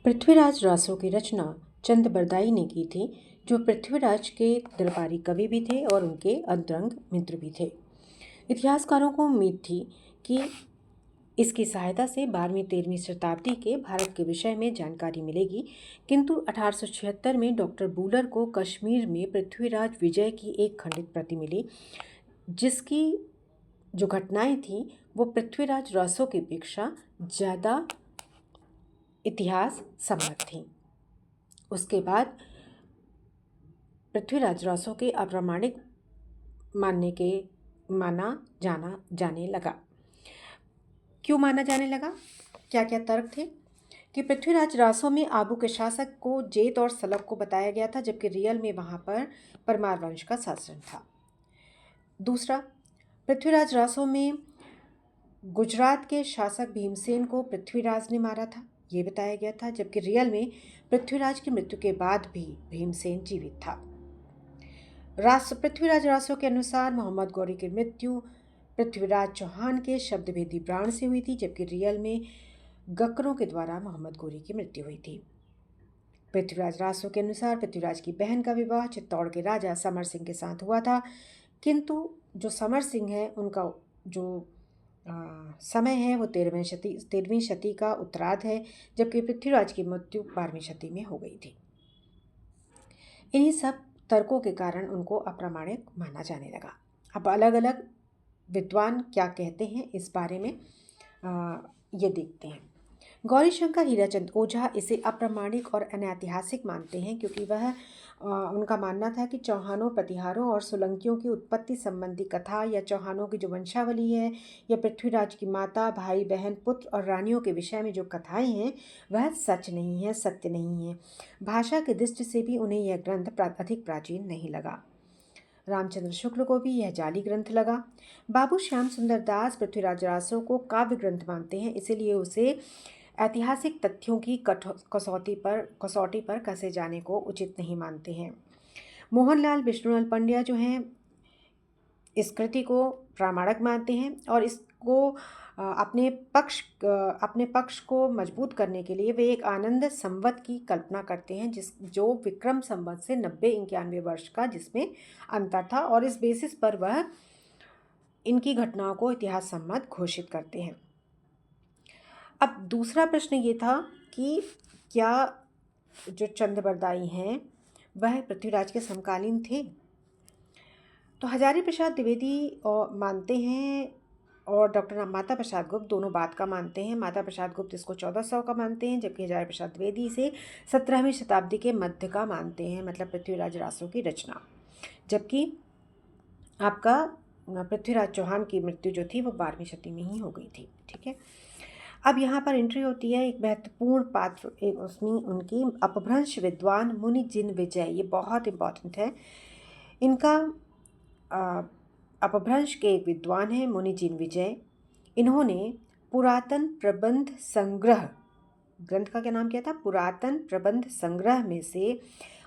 पृथ्वीराज रासो की रचना चंद बरदाई ने की थी, जो पृथ्वीराज के दरबारी कवि भी थे और उनके अंतरंग मित्र भी थे। इतिहासकारों को उम्मीद थी कि इसकी सहायता से 12वीं-13वीं शताब्दी के भारत के विषय में जानकारी मिलेगी, किंतु 1876 में डॉक्टर बूलर को कश्मीर में पृथ्वीराज विजय की एक खंडित प्रति मिली, जिसकी जो घटनाएं थीं वो पृथ्वीराज रासो की अपेक्षा ज़्यादा इतिहास सम्मत थीं। उसके बाद पृथ्वीराज रासो के अप्रामाणिक माना जाने लगा। क्यों माना जाने लगा? क्या क्या तर्क थे? कि पृथ्वीराज रासो में आबू के शासक को जेत और सलग को बताया गया था, जबकि रियल में वहाँ पर परमार वंश का शासन था। दूसरा, पृथ्वीराज रासो में गुजरात के शासक भीमसेन को पृथ्वीराज ने मारा था, ये बताया गया था, जबकि रियल में पृथ्वीराज की मृत्यु के बाद भी भीमसेन जीवित था। पृथ्वीराज रासो के अनुसार मोहम्मद गौरी की मृत्यु पृथ्वीराज चौहान के शब्दभेदी प्राण से हुई थी, जबकि रियल में गकरों के द्वारा मोहम्मद गौरी की मृत्यु हुई थी। पृथ्वीराज रासो के अनुसार पृथ्वीराज की बहन का विवाह चित्तौड़ के राजा समर सिंह के साथ हुआ था, किंतु जो समर सिंह है उनका जो समय है वो 13वीं शती का उत्तरार्ध है, जबकि पृथ्वीराज की मृत्यु 12वीं शती में हो गई थी। इन्हीं सब तर्कों के कारण उनको अप्रामाणिक माना जाने लगा। अब अलग अलग विद्वान क्या कहते हैं इस बारे में ये देखते हैं। गौरीशंकर हीराचंद ओझा इसे अप्रामाणिक और अनैतिहासिक मानते हैं, क्योंकि वह उनका मानना था कि चौहानों, प्रतिहारों और सोलंकियों की उत्पत्ति संबंधी कथा या चौहानों की जो वंशावली है या पृथ्वीराज की माता, भाई, बहन, पुत्र और रानियों के विषय में जो कथाएं हैं वह सच नहीं है, सत्य नहीं है। भाषा की दृष्टि से भी उन्हें यह ग्रंथ अधिक प्राचीन नहीं लगा। रामचंद्र शुक्ल को भी यह जाली ग्रंथ लगा। बाबू श्याम सुंदर दास पृथ्वीराज रासो को काव्य ग्रंथ मानते हैं, इसीलिए उसे ऐतिहासिक तथ्यों की कसौटी पर कसे जाने को उचित नहीं मानते हैं। मोहनलाल विष्णुलाल पंड्या जो हैं इस कृति को प्रामाणिक मानते हैं और इसको अपने पक्ष को मजबूत करने के लिए वे एक आनंद संवत की कल्पना करते हैं, जो विक्रम संवत से 90-91 वर्ष का जिसमें अंतर था, और इस बेसिस पर वह इनकी घटनाओं को इतिहास सम्मत घोषित करते हैं। अब दूसरा प्रश्न ये था कि क्या जो चंद बरदाई हैं वह पृथ्वीराज के समकालीन थे? तो हजारी प्रसाद द्विवेदी मानते हैं और डॉक्टर माता प्रसाद गुप्त दोनों बात का मानते हैं। माता प्रसाद गुप्त इसको 1400 का मानते हैं, जबकि हजारी प्रसाद द्विवेदी इसे 17वीं शताब्दी के मध्य का मानते हैं, मतलब पृथ्वीराज रासो की रचना। जबकि आपका पृथ्वीराज चौहान की मृत्यु जो थी वो 12वीं शती में ही हो गई थी। ठीक है, अब यहाँ पर एंट्री होती है एक महत्वपूर्ण पात्र, उसमें उनकी अपभ्रंश विद्वान मुनि जिन विजय, ये बहुत इम्पॉर्टेंट है। इनका अपभ्रंश के एक विद्वान हैं मुनि जिन विजय। इन्होंने पुरातन प्रबंध संग्रह, ग्रंथ का क्या नाम क्या था? पुरातन प्रबंध संग्रह में से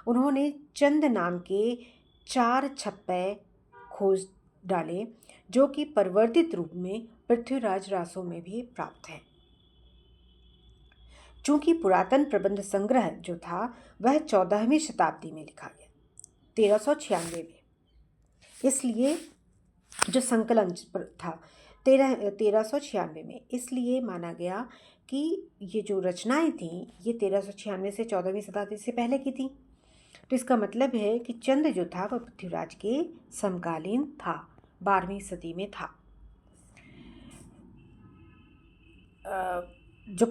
उन्होंने चंद नाम के 4 छप्पे खोज डाले, जो कि परिवर्तित रूप में पृथ्वीराज रासो में भी प्राप्त है। चूंकि पुरातन प्रबंध संग्रह जो था वह 14वीं शताब्दी में लिखा गया, 1396 में, इसलिए जो संकलन था 1396 में, इसलिए माना गया कि ये जो रचनाएं थीं ये 1396 से 14वीं शताब्दी से पहले की थी। तो इसका मतलब है कि चंद जो था वह पृथ्वीराज के समकालीन था, 12वीं सदी में था। जो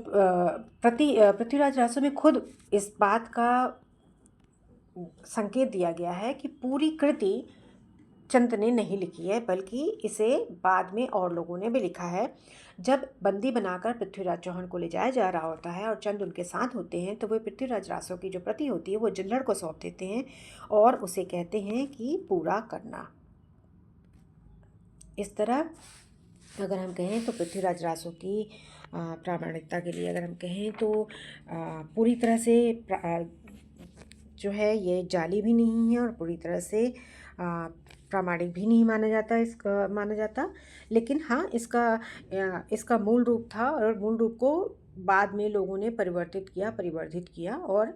पृथ्वीराज रासो में खुद इस बात का संकेत दिया गया है कि पूरी कृति चंद ने नहीं लिखी है, बल्कि इसे बाद में और लोगों ने भी लिखा है। जब बंदी बनाकर पृथ्वीराज चौहान को ले जाया जा रहा होता है और चंद उनके साथ होते हैं, तो वे पृथ्वीराज रासो की जो प्रति होती है वो जिल्हड़ को सौंप देते हैं और उसे कहते हैं कि पूरा करना। इस तरह अगर हम कहें तो पृथ्वीराज रासो की प्रामाणिकता के लिए अगर हम कहें तो पूरी तरह से जो है ये जाली भी नहीं है और पूरी तरह से प्रामाणिक भी नहीं माना जाता, लेकिन हाँ इसका मूल रूप था और मूल रूप को बाद में लोगों ने परिवर्धित किया और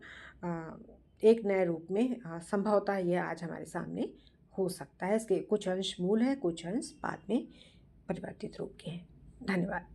एक नए रूप में संभवतः यह आज हमारे सामने हो सकता है। इसके कुछ अंश मूल हैं, कुछ अंश बाद में परिवर्तित रूप के हैं। धन्यवाद।